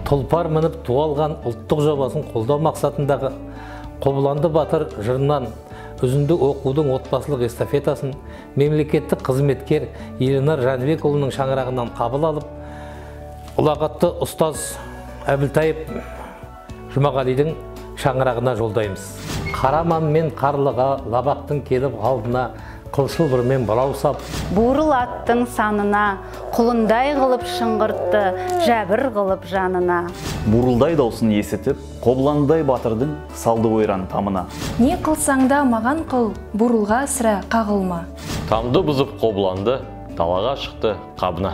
Тұлпар мініп туалған ұлттық жобасын қолдау мақсатындағы Қобыланды батыр жырынан үзінді оқудың отбасылық эстафетасын мемлекеттік қызметкер Ернар Жәнібекұлының шаңырағынан қабыл алып, ұлағатты ұстаз Әбілтайып Жұмағалидың шаңырағына жолдаймыз. Қараман мен қарлыға лабақтың келіп алдына қылшыл бірмен бұрау сап. Бурыл аттың санына, құлындай қылып шыңғыртты, жәбір қылып жанына. Бурылдай даусын есітіп, Қобыландай батырдың салды ойран тамына. Не қылсаң да маған қыл, бурылға сірә қағылма. Тамды бұзып Қобыланды, далаға шықты қабына.